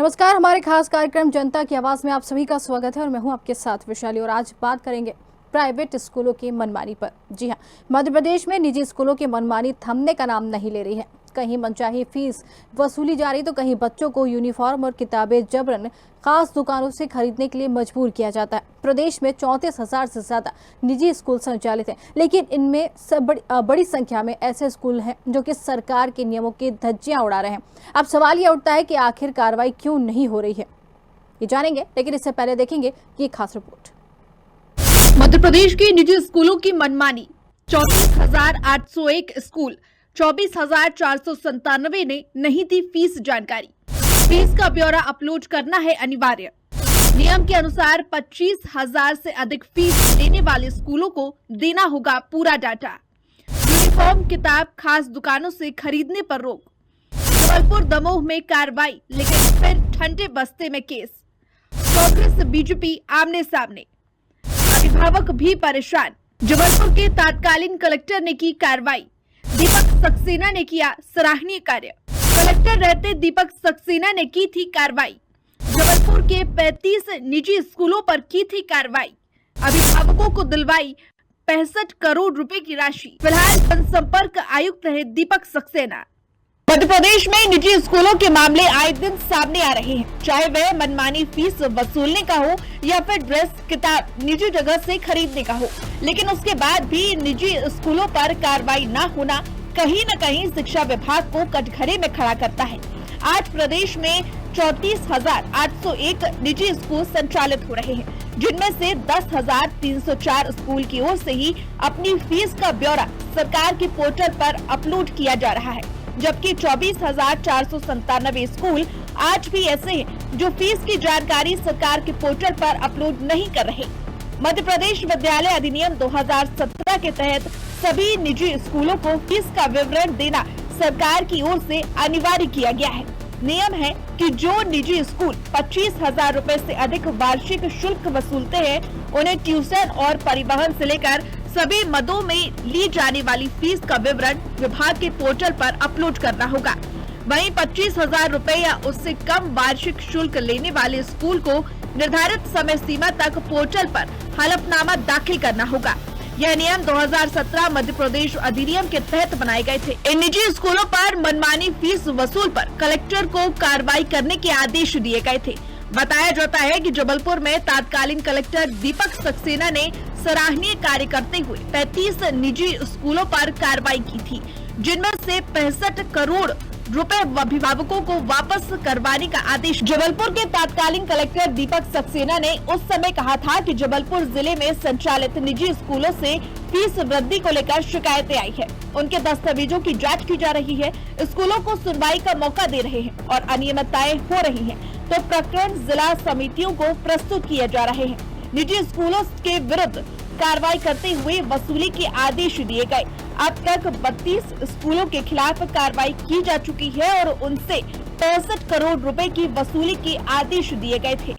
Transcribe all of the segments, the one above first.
नमस्कार, हमारे खास कार्यक्रम जनता की आवाज में आप सभी का स्वागत है और मैं हूं आपके साथ विशाली। और आज बात करेंगे प्राइवेट स्कूलों की मनमानी पर। जी हां, मध्य प्रदेश में निजी स्कूलों की मनमानी थमने का नाम नहीं ले रही है। कहीं मनचाही फीस वसूली जा रही तो कहीं बच्चों को यूनिफॉर्म और किताबें जबरन खास दुकानों से खरीदने के लिए मजबूर किया जाता है। प्रदेश में 34,000 से ज्यादा निजी स्कूल संचालित हैं, लेकिन इनमें बड़ी संख्या में ऐसे स्कूल हैं जो कि सरकार के नियमों की धज्जियां उड़ा रहे हैं। अब सवाल यह उठता है कि आखिर कार्रवाई क्यों नहीं हो रही है, ये जानेंगे, लेकिन इससे पहले देखेंगे ये खास रिपोर्ट। मध्य प्रदेश के निजी स्कूलों की मनमानी। 34,801 स्कूल, 24,497 ने नहीं दी फीस जानकारी। फीस का ब्यौरा अपलोड करना है अनिवार्य। नियम के अनुसार 25,000 से अधिक फीस लेने वाले स्कूलों को देना होगा पूरा डाटा। यूनिफॉर्म, किताब खास दुकानों से खरीदने पर रोक। जबलपुर दमोह में कार्रवाई, लेकिन फिर ठंडे बस्ते में केस। कांग्रेस बीजेपी आमने सामने, अभिभावक भी परेशान। जबलपुर के तत्कालीन कलेक्टर ने की कार्रवाई। दीपक सक्सेना ने किया सराहनीय कार्य। कलेक्टर रहते दीपक सक्सेना ने की थी कार्रवाई। जबलपुर के 35 निजी स्कूलों पर की थी कार्रवाई। अभिभावकों को दिलवाई 65 करोड़ रुपए की राशि। फिलहाल जनसंपर्क आयुक्त रहे दीपक सक्सेना। मध्य प्रदेश में निजी स्कूलों के मामले आए दिन सामने आ रहे हैं, चाहे वह मनमानी फीस वसूलने का हो या फिर ड्रेस, किताब निजी जगह से खरीदने का हो। लेकिन उसके बाद भी निजी स्कूलों पर कार्रवाई न होना कहीं न कहीं शिक्षा विभाग को कटघरे में खड़ा करता है। आज प्रदेश में 34,801 निजी स्कूल संचालित हो रहे हैं, जिनमें से 10,304 स्कूल की ओर से ही अपनी फीस का ब्यौरा सरकार के पोर्टल पर अपलोड किया जा रहा है, जबकि 24,497 स्कूल आज भी ऐसे हैं जो फीस की जानकारी सरकार के पोर्टल पर अपलोड नहीं कर रहे। मध्य प्रदेश विद्यालय अधिनियम 2017 के तहत सभी निजी स्कूलों को फीस का विवरण देना सरकार की ओर से अनिवार्य किया गया है। नियम है कि जो निजी स्कूल 25,000 रुपए से अधिक वार्षिक शुल्क वसूलते हैं, उन्हें ट्यूशन और परिवहन से लेकर सभी मदों में ली जाने वाली फीस का विवरण विभाग के पोर्टल पर अपलोड करना होगा। वहीं 25,000 रुपए या उससे कम वार्षिक शुल्क लेने वाले स्कूल को निर्धारित समय सीमा तक पोर्टल पर हलफनामा दाखिल करना होगा। यह नियम 2017 मध्य प्रदेश अधिनियम के तहत बनाए गए थे। इन निजी स्कूलों पर मनमानी फीस वसूल पर कलेक्टर को कार्रवाई करने के आदेश दिए गए थे। बताया जाता है कि जबलपुर में तत्कालीन कलेक्टर दीपक सक्सेना ने सराहनीय कार्य करते हुए 35 निजी स्कूलों पर कार्रवाई की थी, जिनमें से 65 करोड़ रुपए अभिभावकों को वापस करवाने का आदेश। जबलपुर के तत्कालीन कलेक्टर दीपक सक्सेना ने उस समय कहा था कि जबलपुर जिले में संचालित निजी स्कूलों से फीस वृद्धि को लेकर शिकायतें आई है। उनके दस्तावेजों की जांच की जा रही है, स्कूलों को सुनवाई का मौका दे रहे हैं और अनियमितताएं हो रही हैं, तो प्रकरण जिला समितियों को प्रस्तुत किए जा रहे हैं। निजी स्कूलों के विरुद्ध कार्रवाई करते हुए वसूली के आदेश दिए गए। अब तक 32 स्कूलों के खिलाफ कार्रवाई की जा चुकी है और उनसे 65 करोड़ रुपए की वसूली के आदेश दिए गए थे।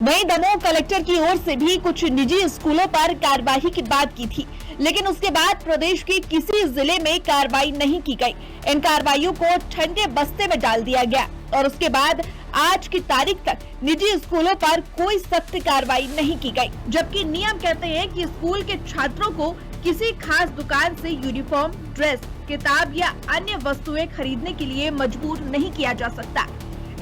वहीं दमोह कलेक्टर की ओर से भी कुछ निजी स्कूलों पर कार्रवाई की बात की थी, लेकिन उसके बाद प्रदेश के किसी जिले में कार्रवाई नहीं की गई। इन कार्रवाइयों को ठंडे बस्ते में डाल दिया गया और उसके बाद आज की तारीख तक निजी स्कूलों पर कोई सख्त कार्रवाई नहीं की गई, जबकि नियम कहते हैं कि स्कूल के छात्रों को किसी खास दुकान से यूनिफॉर्म, ड्रेस, किताब या अन्य वस्तुएं खरीदने के लिए मजबूर नहीं किया जा सकता।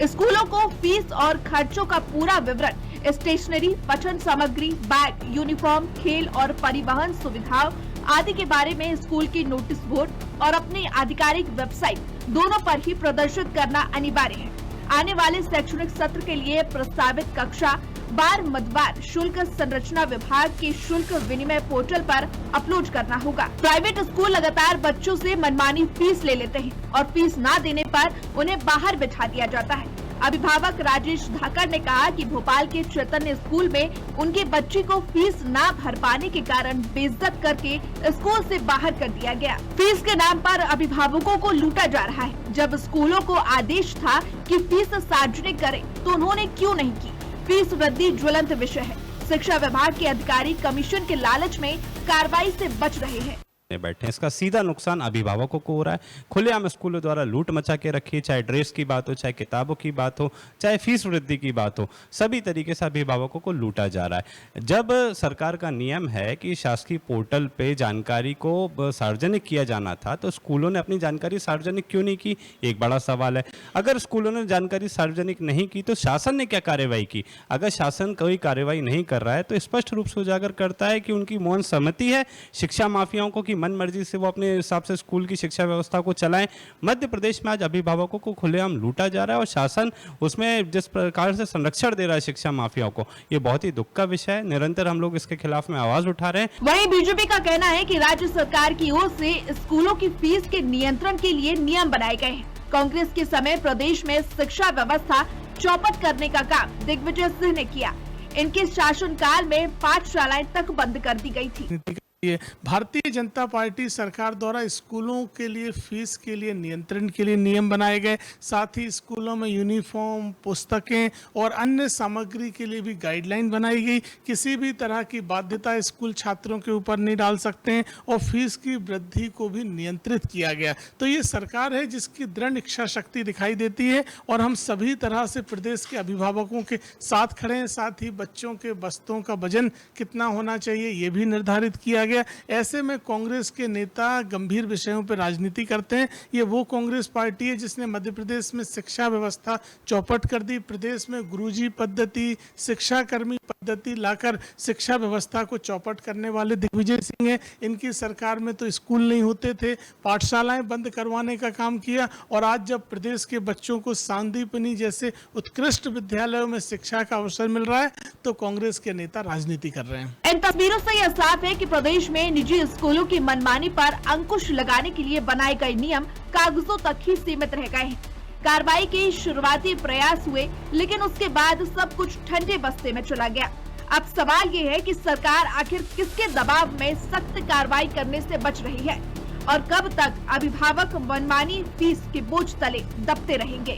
स्कूलों को फीस और खर्चों का पूरा विवरण, स्टेशनरी, पठन सामग्री, बैग, यूनिफॉर्म, खेल और परिवहन सुविधाओं आदि के बारे में स्कूल की नोटिस बोर्ड और अपनी आधिकारिक वेबसाइट दोनों पर ही प्रदर्शित करना अनिवार्य है। आने वाले शैक्षणिक सत्र के लिए प्रस्तावित कक्षा बार मदवार शुल्क संरचना विभाग के शुल्क विनिमय पोर्टल पर अपलोड करना होगा। प्राइवेट स्कूल लगातार बच्चों से मनमानी फीस ले लेते हैं और फीस ना देने पर उन्हें बाहर बिठा दिया जाता है। अभिभावक राजेश धाकड़ ने कहा कि भोपाल के चैतन्य स्कूल में उनके बच्चे को फीस ना भर पाने के कारण बेइज्जत करके स्कूल से बाहर कर दिया गया। फीस के नाम पर अभिभावकों को लूटा जा रहा है। जब स्कूलों को आदेश था कि फीस सार्वजनिक करें, तो उन्होंने क्यों नहीं की? फीस वृद्धि ज्वलंत विषय है। शिक्षा विभाग के अधिकारी कमीशन के लालच में कार्रवाई से बच रहे हैं। बैठे हैं। इसका सीधा नुकसान अभिभावकों को हो रहा है। खुलेआम स्कूलों द्वारा लूट मचा के रखी है, चाहे ड्रेस की बात हो, चाहे किताबों की बात हो, चाहे फीस वृद्धि की बात हो, सभी तरीके से अभिभावकों को लूटा जा रहा है। जब सरकार का नियम है कि शासकीय पोर्टल पे जानकारी को सार्वजनिक किया जाना था, तो स्कूलों ने अपनी जानकारी सार्वजनिक क्यों नहीं की, एक बड़ा सवाल है। अगर स्कूलों ने जानकारी सार्वजनिक नहीं की तो शासन ने क्या कार्रवाई की? अगर शासन कोई कार्रवाई नहीं कर रहा है तो स्पष्ट रूप से उजागर करता है कि उनकी मौन सहमति है शिक्षा माफियाओं को कि मन मर्जी से वो अपने हिसाब से स्कूल की शिक्षा व्यवस्था को चलाएं। मध्य प्रदेश में आज अभिभावकों को खुलेआम लूटा जा रहा है और शासन उसमें जिस प्रकार से संरक्षण दे रहा है शिक्षा माफियाओं को, ये बहुत ही दुख का विषय है। निरंतर हम लोग इसके खिलाफ में आवाज उठा रहे हैं। वहीं बीजेपी का कहना है कि राज्य सरकार की ओर से स्कूलों की फीस के नियंत्रण के लिए नियम बनाए गए हैं। कांग्रेस के समय प्रदेश में शिक्षा व्यवस्था चौपट करने का काम दिग्विजय सिंह ने किया। इनके शासनकाल में पाठशालाएं तक बंद कर दी गई थी। ये भारतीय जनता पार्टी सरकार द्वारा स्कूलों के लिए फीस के लिए नियंत्रण के लिए नियम बनाए गए, साथ ही स्कूलों में यूनिफॉर्म, पुस्तकें और अन्य सामग्री के लिए भी गाइडलाइन बनाई गई। किसी भी तरह की बाध्यता स्कूल छात्रों के ऊपर नहीं डाल सकते हैं और फीस की वृद्धि को भी नियंत्रित किया गया। तो ये सरकार है जिसकी दृढ़ इच्छा शक्ति दिखाई देती है और हम सभी तरह से प्रदेश के अभिभावकों के साथ खड़े हैं। साथ ही बच्चों के बस्तों का वजन कितना होना चाहिए ये भी निर्धारित किया गया। ऐसे में कांग्रेस के नेता गंभीर विषयों पर राजनीति करते हैं। ये वो कांग्रेस पार्टी है जिसने मध्य प्रदेश में शिक्षा व्यवस्था चौपट कर दी। प्रदेश में गुरुजी पद्धति, शिक्षाकर्मी पद्धति लाकर शिक्षा व्यवस्था को चौपट करने वाले दिग्विजय सिंह हैं। इनकी सरकार में तो स्कूल नहीं होते थे, पाठशालाएं बंद करवाने का काम किया और आज जब प्रदेश के बच्चों को सांदीपनि जैसे उत्कृष्ट विद्यालयों में शिक्षा का अवसर मिल रहा है तो कांग्रेस के नेता राजनीति कर रहे हैं। इन तस्वीरों से यह साफ है कि प्रदेश में निजी स्कूलों की मनमानी पर अंकुश लगाने के लिए बनाए गए नियम कागजों तक ही सीमित रह गए हैं। कार्रवाई के शुरुआती प्रयास हुए लेकिन उसके बाद सब कुछ ठंडे बस्ते में चला गया। अब सवाल ये है कि सरकार आखिर किसके दबाव में सख्त कार्रवाई करने से बच रही है और कब तक अभिभावक मनमानी फीस के बोझ तले दबते रहेंगे।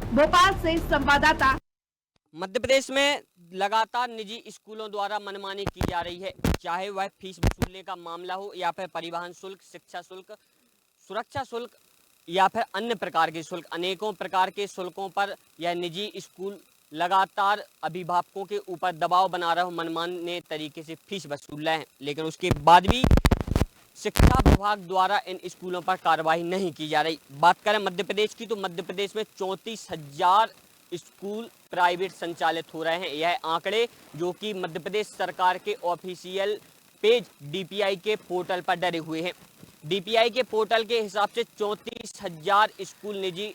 भोपाल से संवाददाता। मध्य प्रदेश में लगातार निजी स्कूलों द्वारा मनमानी की जा रही है, चाहे वह फीस वसूलने का मामला हो या फिर परिवहन शुल्क, शिक्षा शुल्क, सुरक्षा शुल्क या फिर अन्य प्रकार के शुल्क। अनेकों प्रकार के शुल्कों पर यह निजी स्कूल लगातार अभिभावकों के ऊपर दबाव बना रहे हो, मनमाने तरीके से फीस वसूल रहे हैं, लेकिन उसके बाद भी शिक्षा विभाग द्वारा इन स्कूलों पर कार्रवाई नहीं की जा रही। बात करें मध्य प्रदेश की तो मध्य प्रदेश में 34,000 स्कूल प्राइवेट संचालित हो रहे हैं। यह आंकड़े जो कि मध्य प्रदेश सरकार के ऑफिशियल पेज डीपीआई के पोर्टल पर डरे हुए हैं। डीपीआई के पोर्टल के हिसाब से 34,000 स्कूल निजी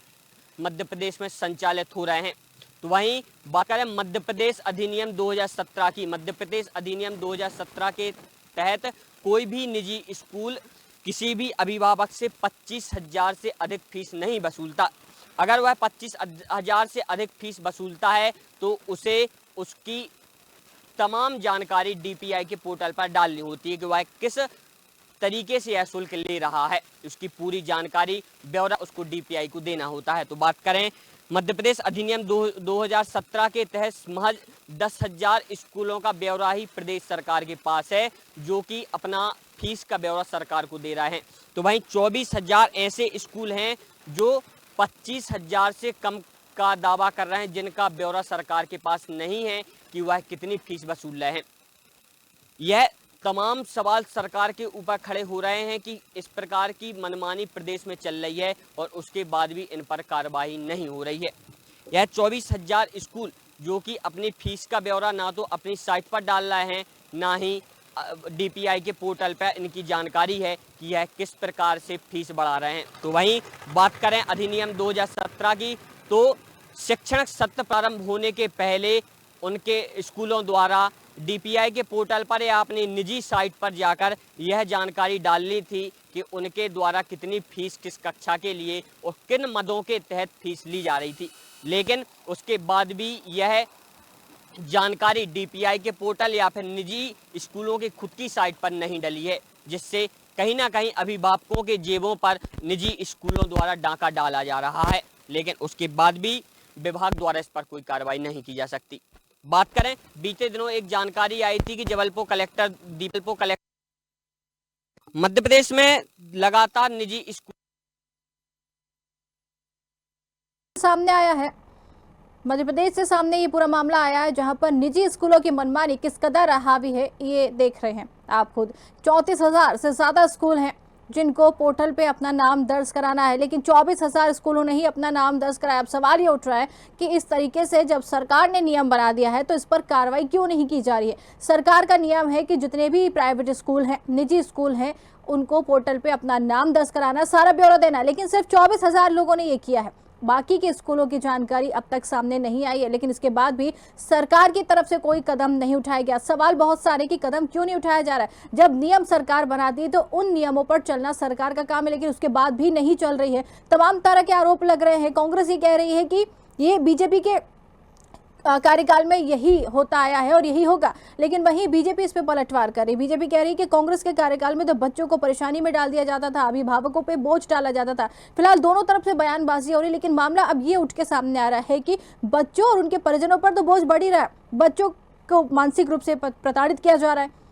मध्य प्रदेश में संचालित हो रहे हैं। तो वहीं बात करें मध्य प्रदेश अधिनियम 2017 की, मध्य प्रदेश अधिनियम 2017 के तहत कोई भी निजी स्कूल किसी भी अभिभावक से 25,000 से अधिक फीस नहीं वसूलता। अगर वह 25,000 से अधिक फीस वसूलता है तो उसे उसकी तमाम जानकारी डीपीआई के पोर्टल पर डालनी होती है कि वह किस तरीके से यह शुल्क ले रहा है। उसकी पूरी जानकारी ब्यौरा उसको डीपीआई को देना होता है। तो बात करें मध्य प्रदेश अधिनियम 2017 के तहत महज 10,000 स्कूलों का ब्यौरा ही प्रदेश सरकार के पास है जो कि अपना फीस का ब्यौरा सरकार को दे रहा है। तो वहीं 24,000 ऐसे स्कूल हैं जो 25,000 से कम का दावा कर रहे हैं जिनका ब्यौरा सरकार के पास नहीं है कि वह कितनी फीस वसूल रहे हैं। यह तमाम सवाल सरकार के ऊपर खड़े हो रहे हैं कि इस प्रकार की मनमानी प्रदेश में चल रही है और उसके बाद भी इन पर कार्रवाई नहीं हो रही है। यह 24,000 स्कूल जो कि अपनी फीस का ब्यौरा ना तो अपनी साइट पर डाल रहे हैं ना ही डीपीआई के पोर्टल पर इनकी जानकारी है कि यह किस प्रकार से फीस बढ़ा रहे हैं। तो वहीं बात करें अधिनियम 2017 की तो शैक्षणिक सत्र प्रारंभ होने के पहले उनके स्कूलों द्वारा डीपीआई के पोर्टल पर या अपनी निजी साइट पर जाकर यह जानकारी डालनी थी कि उनके द्वारा कितनी फीस किस कक्षा के लिए और किन मदों के तहत फीस ली जा रही थी। लेकिन उसके बाद भी यह जानकारी डीपीआई के पोर्टल या फिर निजी स्कूलों की खुद की साइट पर नहीं डली है, जिससे कहीं ना कहीं अभिभावकों के जेबों पर निजी स्कूलों द्वारा डाका डाला जा रहा है। लेकिन उसके बाद भी विभाग द्वारा इस पर कोई कार्रवाई नहीं की जा सकती। बात करें बीते दिनों एक जानकारी आई थी कि जबलपुर कलेक्टर मध्य प्रदेश में लगातार निजी स्कूल सामने आया है। मध्य प्रदेश से सामने ये पूरा मामला आया है, जहां पर निजी स्कूलों की मनमानी किस कदर हावी है ये देख रहे हैं आप खुद। 34,000 से ज्यादा स्कूल हैं जिनको पोर्टल पे अपना नाम दर्ज कराना है, लेकिन 24,000 स्कूलों ने ही अपना नाम दर्ज कराया। अब सवाल ये उठ रहा है कि इस तरीके से जब सरकार ने नियम बना दिया है तो इस पर कार्रवाई क्यों नहीं की जा रही है। सरकार का नियम है कि जितने भी प्राइवेट स्कूल हैं, निजी स्कूल हैं, उनको पोर्टल पे अपना नाम दर्ज कराना, सारा ब्यौरा देना, लेकिन सिर्फ 24,000 लोगों ने ये किया है। बाकी के स्कूलों की जानकारी अब तक सामने नहीं आई है, लेकिन इसके बाद भी सरकार की तरफ से कोई कदम नहीं उठाया गया। सवाल बहुत सारे कि कदम क्यों नहीं उठाया जा रहा है। जब नियम सरकार बनाती है तो उन नियमों पर चलना सरकार का काम है, लेकिन उसके बाद भी नहीं चल रही है। तमाम तरह के आरोप लग रहे हैं। कांग्रेस ये कह रही है कि ये बीजेपी के कार्यकाल में यही होता आया है और यही होगा, लेकिन वहीं बीजेपी इस पे पलटवार कर रही है। बीजेपी कह रही है कि कांग्रेस के कार्यकाल में तो बच्चों को परेशानी में डाल दिया जाता था, अभिभावकों पे बोझ डाला जाता था। फिलहाल दोनों तरफ से बयानबाजी हो रही है, लेकिन मामला अब ये उठ के सामने आ रहा है कि बच्चों और उनके परिजनों पर तो बोझ बढ़ ही रहा है। बच्चों को मानसिक रूप से प्रताड़ित किया जा रहा है।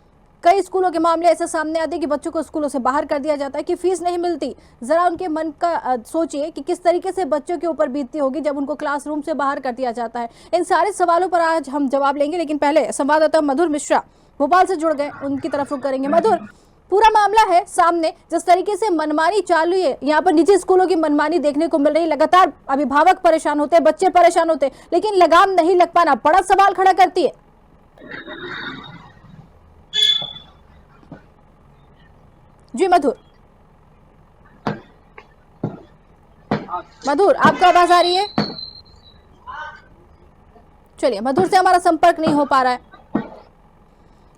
कई स्कूलों के मामले ऐसे सामने आते हैं कि बच्चों को स्कूलों से बाहर कर दिया जाता है कि फीस नहीं मिलती। जरा उनके मन का सोचिए कि किस तरीके से बच्चों के ऊपर बीतती होगी जब उनको क्लासरूम से बाहर कर दिया जाता है। इन सारे सवालों पर आज हम जवाब लेंगे, लेकिन पहले संवाददाता मधुर मिश्रा भोपाल से जुड़ गए, उनकी तरफ रुख करेंगे। मधुर, पूरा मामला है सामने, जिस तरीके से मनमानी चालू है, यहाँ पर निजी स्कूलों की मनमानी देखने को मिल रही। लगातार अभिभावक परेशान होते हैं, बच्चे परेशान होते हैं, लेकिन लगाम नहीं लग पाना बड़ा सवाल खड़ा करती है। जी मधुर, आपको आवाज आ रही है? चलिए, मधुर से हमारा संपर्क नहीं हो पा रहा है।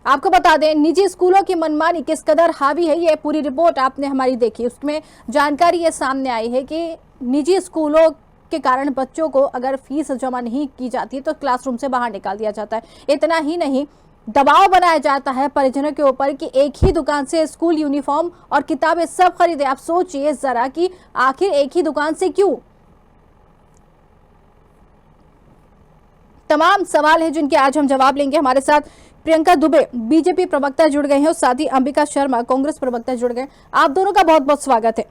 आपको बता दें, निजी स्कूलों की मनमानी किस कदर हावी है, ये पूरी रिपोर्ट आपने हमारी देखी। उसमें जानकारी ये सामने आई है कि निजी स्कूलों के कारण बच्चों को अगर फीस जमा नहीं की जाती तो क्लासरूम से बाहर निकाल दिया जाता है। इतना ही नहीं, दबाव बनाया जाता है परिजनों के ऊपर कि एक ही दुकान से स्कूल यूनिफॉर्म और किताबें सब खरीदे। आप सोचिए जरा कि आखिर एक ही दुकान से क्यों। तमाम सवाल हैं जिनके आज हम जवाब लेंगे। हमारे साथ प्रियंका दुबे बीजेपी प्रवक्ता जुड़ गए हैं और साथ ही अंबिका शर्मा कांग्रेस प्रवक्ता जुड़ गए। आप दोनों का बहुत बहुत स्वागत है।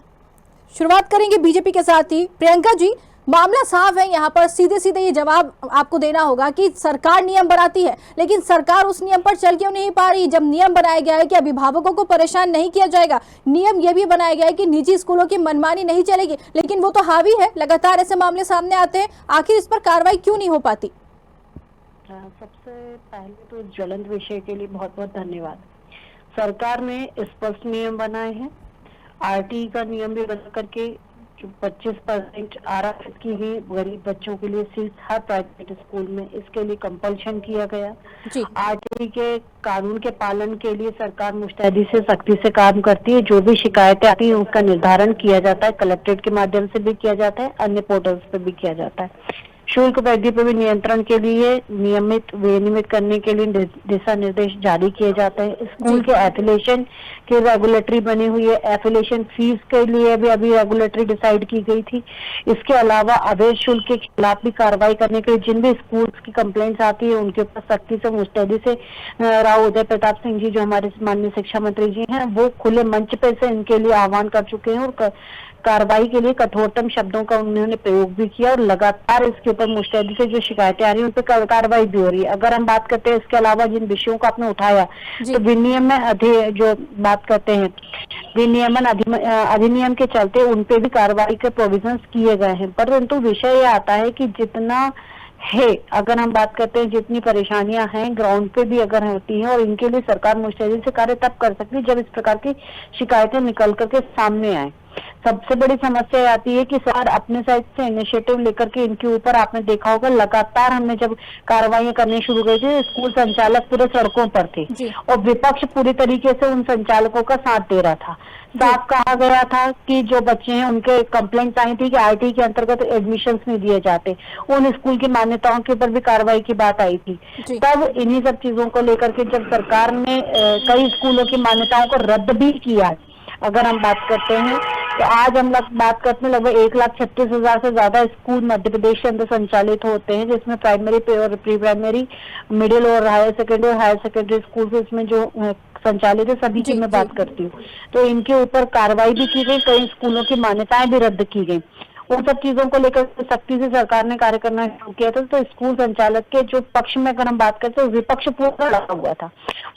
शुरुआत करेंगे बीजेपी के साथ ही। प्रियंका जी, मामला साफ है, यहाँ पर सीधे सीधे ये जवाब आपको देना होगा कि सरकार नियम बनाती है, लेकिन सरकार उस नियम पर चल क्यों नहीं पा रही। जब नियम बनाया गया है कि अभिभावकों को परेशान नहीं किया जाएगा, नियम ये भी बनाया गया है कि निजी स्कूलों की मनमानी नहीं चलेगी, लेकिन वो तो हावी है। लगातार ऐसे मामले सामने आते हैं, आखिर इस पर कार्रवाई क्यों नहीं हो पाती? सबसे पहले तो इस ज्वलंत विषय के लिए बहुत बहुत धन्यवाद। सरकार ने स्पष्ट नियम बनाए हैं, आरटीई का नियम भी बना करके 25% आरक्षित की गई गरीब बच्चों के लिए सीट हर प्राइवेट स्कूल में, इसके लिए कंपल्शन किया गया। आरटीई के कानून के पालन के लिए सरकार मुस्तैदी से सख्ती से काम करती है। जो भी शिकायतें आती है उसका निर्धारण किया जाता है, कलेक्ट्रेट के माध्यम से भी किया जाता है, अन्य पोर्टल्स पे भी किया जाता है। शुल्क वृद्धि पर भी नियंत्रण के लिए नियमित विनियमित करने के लिए दिशा निर्देश जारी किए जाते हैं। स्कूल के एफिलिएशन की रेगुलेटरी बनी हुई है, एफिलिएशन फीस के लिए भी अभी रेगुलेटरी डिसाइड की गई थी। इसके अलावा अवैध शुल्क के खिलाफ भी कार्रवाई करने के लिए जिन भी स्कूल्स की कंप्लेंट्स आती है उनके ऊपर सख्ती से मुस्तैदी से राव उदय प्रताप सिंह जी जो हमारे माननीय शिक्षा मंत्री जी हैं वो खुले मंच पे से इनके लिए आह्वान कर चुके हैं और कार्रवाई के लिए कठोरतम शब्दों का उन्होंने प्रयोग भी किया और लगातार इसके ऊपर मुस्तैदी से जो शिकायतें आ रही है उन पर कार्रवाई भी हो रही है। अगर हम बात करते हैं इसके अलावा जिन विषयों को आपने उठाया तो विनियमन जो बात करते हैं विनियमन अधिनियम के चलते उन पे भी कार्रवाई के प्रोविजंस किए गए हैं, परंतु विषय ये आता है कि जितना है, अगर हम बात करते हैं जितनी परेशानियां हैं ग्राउंड पे भी अगर होती हैं और इनके लिए सरकार मुस्तैदी से कार्य तब कर सकती है जब इस प्रकार की शिकायतें निकल करके सामने आए। सबसे बड़ी समस्या आती है कि सर अपने साइड से इनिशिएटिव लेकर के इनके ऊपर आपने देखा होगा लगातार हमने जब कार्रवाई करनी शुरू की थी स्कूल संचालक पूरे सड़कों पर थे और विपक्ष पूरी तरीके से उन संचालकों का साथ दे रहा था। साफ कहा गया था कि जो बच्चे हैं उनके कंप्लेंट्स आई थी कि आरटीई के अंतर्गत एडमिशंस नहीं दिए जाते, उन स्कूल की मान्यताओं के ऊपर भी कार्रवाई की बात आई थी। तब इन्हीं सब चीजों को लेकर के जब सरकार ने कई स्कूलों की मान्यताओं को रद्द भी किया, अगर हम बात करते हैं तो आज हम बात करते हैं लगभग 1,36,000 से ज्यादा स्कूल मध्य प्रदेश के अंदर संचालित होते हैं, जिसमें प्राइमरी और प्री प्राइमरी, मिडिल और हायर सेकेंडरी स्कूल इसमें जो संचालित है, सभी की मैं बात करती हूँ। तो इनके ऊपर कार्रवाई भी की गई, कई स्कूलों की मान्यताएं भी रद्द की गई। उन सब चीजों को लेकर सख्ती से सरकार ने कार्य करना शुरू किया था। तो स्कूल संचालक के जो पक्ष में अगर हम बात करते हैं, विपक्ष पूरा लगा हुआ था।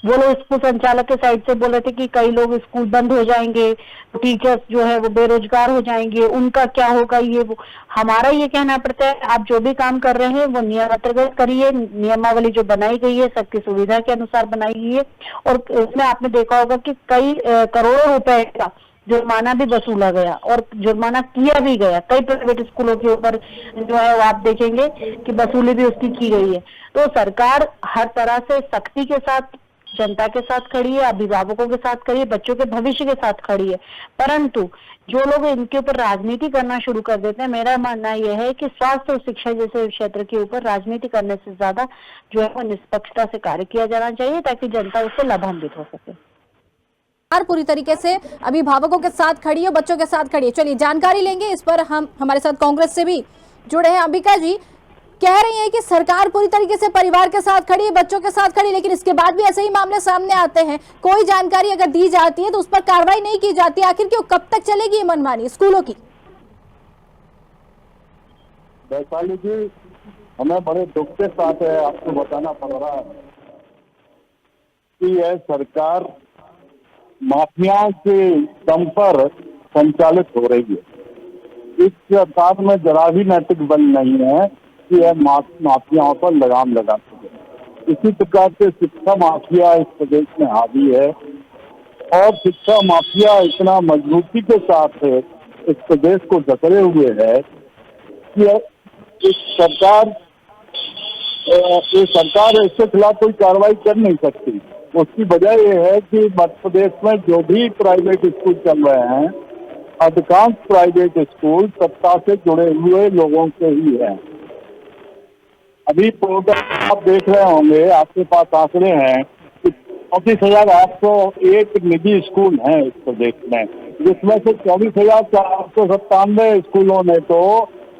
वो लोग स्कूल संचालक के साइड से बोल रहे थे कि कई लोग स्कूल बंद हो जाएंगे, टीचर्स जो है वो बेरोजगार हो जाएंगे, उनका क्या होगा, ये वो। हमारा ये कहना पड़ता है, आप जो भी काम कर रहे हैं वो नियम अंतर्गत करिए। नियमावली जो बनाई गई है सबकी सुविधा के अनुसार बनाई गई है। और इसमें आपने देखा होगा कि कई करोड़ों रुपए का जुर्माना भी वसूला गया और जुर्माना किया भी गया। कई प्राइवेट स्कूलों के ऊपर जो है वो आप देखेंगे कि वसूली भी उसकी की गई है। तो सरकार हर तरह से सख्ती के साथ जनता के साथ खड़ी है, अभिभावकों के साथ खड़ी है, बच्चों के भविष्य के साथ खड़ी है। परंतु जो लोग इनके ऊपर राजनीति करना शुरू कर देते हैं, मेरा मानना यह है कि स्वास्थ्य और शिक्षा जैसे क्षेत्र के ऊपर राजनीति करने से ज्यादा जो है वो निष्पक्षता से कार्य किया जाना चाहिए, ताकि जनता उससे लाभान्वित हो सके। सरकार पूरी तरीके से अभिभावकों के साथ खड़ी है, बच्चों के साथ खड़ी है। चलिए जानकारी लेंगे इस पर। हम हमारे साथ कांग्रेस से भी जुड़े हैं। अंबिका जी कह रही हैं कि सरकार पूरी तरीके से परिवार के साथ खड़ी है, बच्चों के साथ खड़ी है, लेकिन इसके बाद भी ऐसे ही मामले सामने आते हैं। कोई जानकारी अगर दी जाती है तो उस पर कार्रवाई नहीं की जाती। आखिर क्यों, कब तक चलेगी ये मनमानी स्कूलों की? वैशाली जी, हमें बड़े दुख के साथ है आपको बताना पड़ रहा है कि यह सरकार माफियाओं के दम पर संचालित हो रही है। इस सरकार में जरा भी नैतिक बल नहीं है कि यह माफियाओं पर लगाम लगा सके। इसी प्रकार से शिक्षा माफिया इस प्रदेश में हावी है और शिक्षा माफिया इतना मजबूती के साथ इस प्रदेश को जकड़े हुए है कि इस सरकार इसके खिलाफ कोई कार्रवाई कर नहीं सकती। उसकी वजह यह है कि मध्य प्रदेश में जो भी प्राइवेट स्कूल चल रहे हैं, अधिकांश प्राइवेट स्कूल सत्ता से जुड़े हुए लोगों के ही हैं। अभी पोर्टल आप देख रहे होंगे, आपके पास आंकड़े हैं कि 34,801 निजी स्कूल हैं इस प्रदेश में, जिसमें से 24,497 स्कूलों ने तो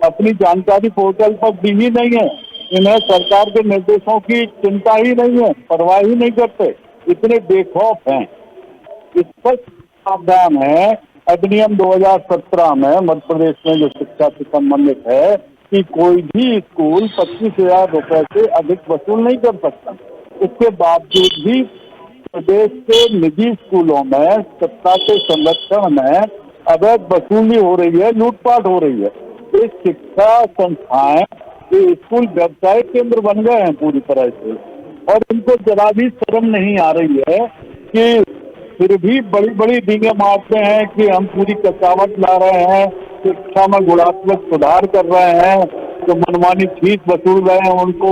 अपनी जानकारी पोर्टल पर दी ही नहीं है। इन्हें सरकार के निर्देशों की चिंता ही नहीं है, परवाह ही नहीं करते, इतने बेखौफ हैं। इस पर प्रावधान है अधिनियम 2017 में मध्य प्रदेश में जो शिक्षा से संबंधित है कि कोई भी स्कूल 25,000 रुपए से अधिक वसूल नहीं कर सकता। इसके बावजूद भी प्रदेश के निजी स्कूलों में सत्ता के संरक्षण में अवैध वसूली हो रही है, लूटपाट हो रही है। ये शिक्षा संस्थाएं, ये स्कूल व्यवसायिक केंद्र बन गए हैं पूरी तरह से, और इनको जरा भी शर्म नहीं आ रही है कि फिर भी बड़ी बड़ी डींगे मारते हैं कि हम पूरी कचावट ला रहे हैं, शिक्षा में गुणात्मक सुधार कर रहे हैं, जो मनमानी फीस वसूल रहे हैं उनको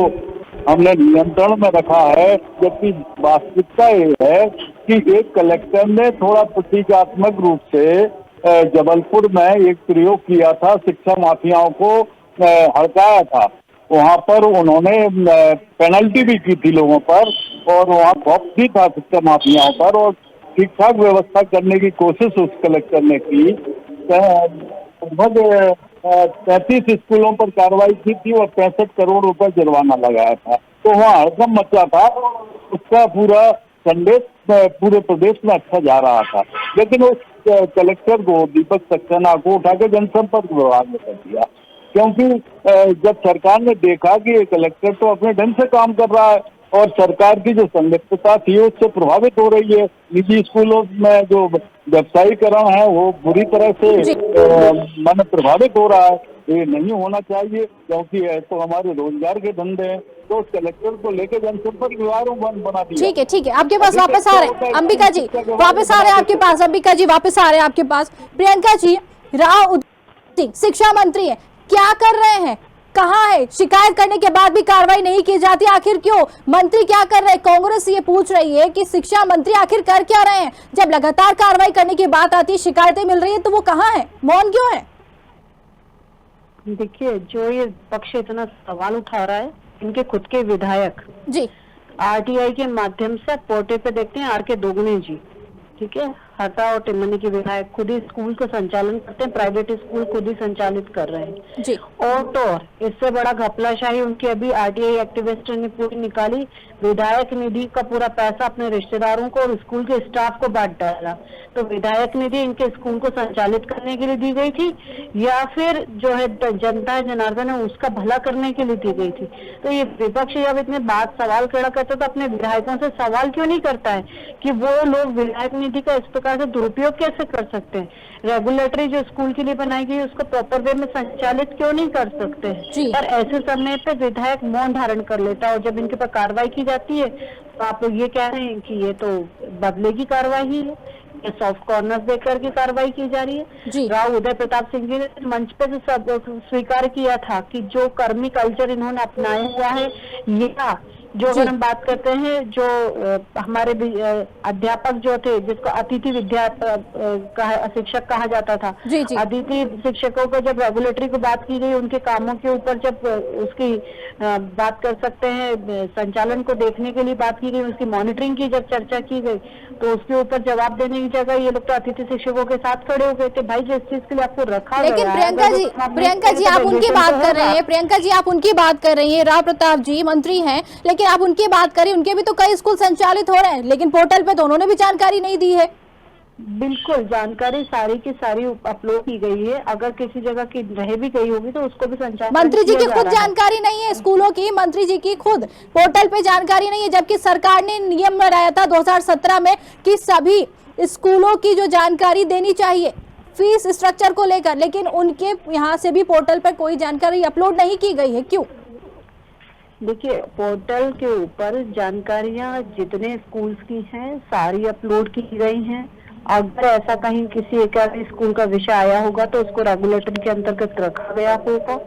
हमने नियंत्रण में रखा है। जबकि वास्तविकता ये है कि एक कलेक्टर ने थोड़ा प्रतीकात्मक रूप से जबलपुर में एक प्रयोग किया था, शिक्षा माफियाओं को हड़काया था। वहां पर उन्होंने पेनल्टी भी की थी लोगों पर, और वहाँ खौफ भी था शिक्षा माफियाओं पर, और ठीक ठाक व्यवस्था करने की कोशिश उस कलेक्टर ने की। लगभग 33 स्कूलों पर कार्रवाई की थी और 65 करोड़ रुपए जुर्माना लगाया था। तो वहाँ हड़कंप मचा था, उसका पूरा संदेश पूरे प्रदेश में अच्छा जा रहा था। लेकिन उस कलेक्टर को, दीपक सक्सेना को, उठा के जनसंपर्क विभाग में कर दिया, क्योंकि जब सरकार ने देखा कि ये कलेक्टर तो अपने ढंग से काम कर रहा है और सरकार की जो संलिप्तता थी उससे प्रभावित हो रही है, निजी स्कूलों में जो व्यवसायीकरण है वो बुरी तरह से मन प्रभावित हो रहा है। ये नहीं होना चाहिए, क्योंकि तो हमारे रोजगार के धंधे हैं। तो उस कलेक्टर को लेकर जनसंपर्क विभाग बना दिया। ठीक है, आपके पास वापस आ रहे हैं अंबिका जी, वापस आ रहे हैं आपके पास। अंबिका जी वापस आ रहे हैं आपके पास। प्रियंका जी, राव शिक्षा मंत्री है, क्या कर रहे हैं, कहाँ है? शिकायत करने के बाद भी कार्रवाई नहीं की जाती, आखिर क्यों? मंत्री क्या कर रहे हैं? कांग्रेस ये पूछ रही है कि शिक्षा मंत्री आखिर कर क्या रहे हैं? जब लगातार कार्रवाई करने की बात आती है, शिकायतें मिल रही है, तो वो कहाँ है, मौन क्यों है? देखिए, जो ये पक्ष इतना सवाल उठा रहा है, इनके खुद के विधायक जी आरटीआई के माध्यम से पोर्टल पे देखते हैं, आर के दोगुने जी, ठीक है, हरदा और टिमनी के विधायक खुद ही स्कूल का संचालन करते हैं, प्राइवेट स्कूल खुद ही संचालित कर रहे हैं। जी। और तो और इससे बड़ा घपलाशाही उनकी अभी आरटीआई एक्टिविस्ट ने पूरी निकाली, विधायक निधि का पूरा पैसा अपने रिश्तेदारों को और स्कूल के स्टाफ को बांट डाला। तो विधायक निधि इनके स्कूल को संचालित करने के लिए दी गई थी या फिर जो है जनता जनार्दन है उसका भला करने के लिए दी गई थी? तो ये विपक्ष जब इतने बात सवाल खड़ा करता तो अपने विधायकों से सवाल क्यों नहीं करता है कि वो लोग विधायक निधि का इस प्रकार से दुरुपयोग कैसे कर सकते हैं? रेगुलेटरी जो स्कूल के लिए बनाई गई है उसको प्रॉपर वे में संचालित क्यों नहीं कर सकते? पर ऐसे समय पे विधायक मौन धारण कर लेता है और जब इनके पर कार्रवाई की जाती है तो आप लोग ये कह रहे हैं कि ये तो बदले की कार्रवाई है, ये सॉफ्ट कॉर्नर देकर की कार्रवाई की जा रही है। राव उदय प्रताप सिंह जी ने मंच पे से सब स्वीकार किया था कि जो कर्मी कल्चर इन्होंने अपनाया हुआ है, ये जो अगर हम बात करते हैं जो हमारे अध्यापक जो थे जिसको अतिथि विद्या शिक्षक कहा जाता था, अतिथि शिक्षकों को जब रेगुलेटरी को बात की गई, उनके कामों के ऊपर जब उसकी बात कर सकते हैं संचालन को देखने के लिए बात की गई, उसकी मॉनिटरिंग की जब चर्चा की गई तो उसके ऊपर जवाब देने की जगह ये लोग तो अतिथि शिक्षकों के साथ खड़े हो गए थे। भाई जिस चीज के लिए आपको रखा गया। लेकिन प्रियंका जी आप उनकी बात कर रहे हैं, प्रियंका जी आप उनकी बात कर रही हैं, राव प्रताप जी मंत्री हैं, लेकिन आप उनकी बात करें, उनके भी तो कई स्कूल संचालित हो रहे हैं, लेकिन पोर्टल पे तो उन्होंने भी जानकारी नहीं दी है। बिल्कुल, जानकारी सारी की सारी अपलोड की गई है, अगर किसी जगह की रह भी गई होगी तो उसको भी संचालन मंत्री जी की खुद जानकारी नहीं है स्कूलों की, मंत्री जी की खुद पोर्टल पे जानकारी नहीं है, जबकि सरकार ने नियम बनाया था 2017 में कि सभी स्कूलों की जो जानकारी देनी चाहिए फीस स्ट्रक्चर को लेकर, लेकिन उनके यहाँ से भी पोर्टल पर कोई जानकारी अपलोड नहीं की गई है, क्यों? देखिए, पोर्टल के ऊपर जानकारियां जितने स्कूल्स की हैं सारी अपलोड की गई हैं। अगर ऐसा कहीं किसी एक स्कूल का विषय आया होगा तो उसको रेगुलेटरी के अंतर्गत रखा गया होगा,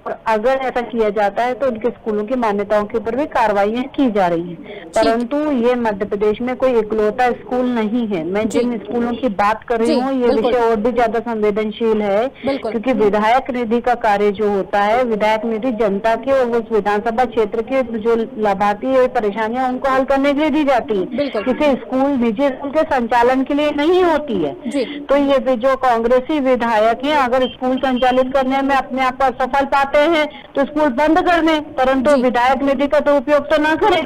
और अगर ऐसा किया जाता है तो उनके स्कूलों की मान्यताओं के ऊपर भी कार्रवाई की जा रही हैं। परंतु ये मध्य प्रदेश में कोई इकलौता स्कूल नहीं है। मैं जिन स्कूलों की बात कर रही हूँ ये विषय और भी ज्यादा संवेदनशील है, क्योंकि विधायक निधि का कार्य जो होता है, विधायक निधि जनता के और उस विधानसभा क्षेत्र के जो लाभार्थी है परेशानियां उनको हल करने के लिए दी जाती है, किसी स्कूल निजी स्कूल के संचालन के लिए नहीं होती है। तो ये जो कांग्रेसी विधायक है अगर स्कूल संचालित करने में अपने आप को असफल पाते हैं तो स्कूल बंद कर दें, परंतु विधायक निधि का तो उपयोग तो ना करें।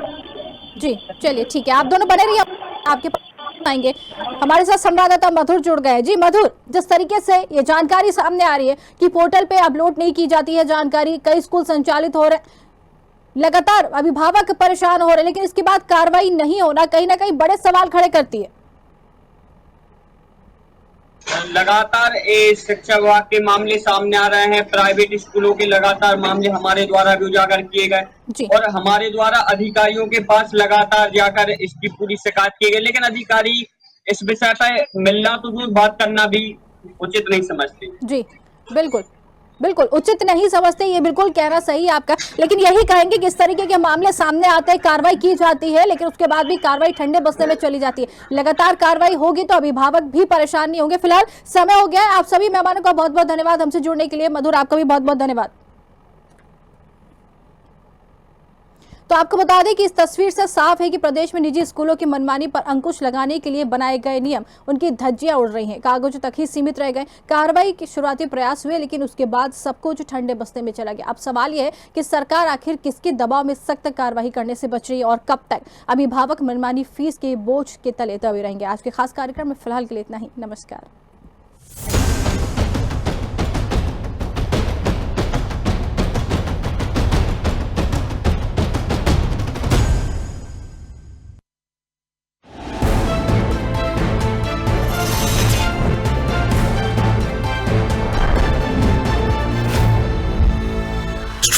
जी चलिए ठीक है, आप दोनों बने रहिए, आपके पास आएंगे। हमारे साथ संवाददाता मधुर जुड़ गए। जी मधुर, जिस तरीके से ये जानकारी सामने आ रही है कि पोर्टल पे अपलोड नहीं की जाती है जानकारी, कई स्कूल संचालित हो रहे, लगातार अभिभावक परेशान हो रहे, लेकिन इसके बाद कार्रवाई नहीं होना कहीं ना कहीं बड़े सवाल खड़े करती है। लगातार शिक्षा विभाग के मामले सामने आ रहे हैं, प्राइवेट स्कूलों के लगातार मामले हमारे द्वारा भी उजागर किए गए और हमारे द्वारा अधिकारियों के पास लगातार जाकर इसकी पूरी शिकायत की गई, लेकिन अधिकारी इस विषय पर मिलना तो दूर बात करना भी उचित नहीं समझते। जी बिल्कुल बिल्कुल उचित नहीं समझते, ये बिल्कुल कहना सही है आपका, लेकिन यही कहेंगे कि इस तरीके के मामले सामने आते हैं, कार्रवाई की जाती है, लेकिन उसके बाद भी कार्रवाई ठंडे बस्ते में चली जाती है। लगातार कार्रवाई होगी तो अभिभावक भी परेशान नहीं होंगे। फिलहाल समय हो गया है, आप सभी मेहमानों का बहुत बहुत धन्यवाद हमसे जुड़ने के लिए। मधुर, आपका भी बहुत बहुत धन्यवाद। तो आपको बता दें कि इस तस्वीर से साफ है कि प्रदेश में निजी स्कूलों की मनमानी पर अंकुश लगाने के लिए बनाए गए नियम उनकी धज्जियां उड़ रही हैं, कागजों तक ही सीमित रह गए। कार्रवाई के शुरुआती प्रयास हुए, लेकिन उसके बाद सब कुछ ठंडे बस्ते में चला गया। अब सवाल यह है कि सरकार आखिर किसके दबाव में सख्त कार्रवाई करने से बच रही है और कब तक अभिभावक मनमानी फीस के बोझ के तले दबे रहेंगे। आज के खास कार्यक्रम में फिलहाल के लिए इतना ही। नमस्कार।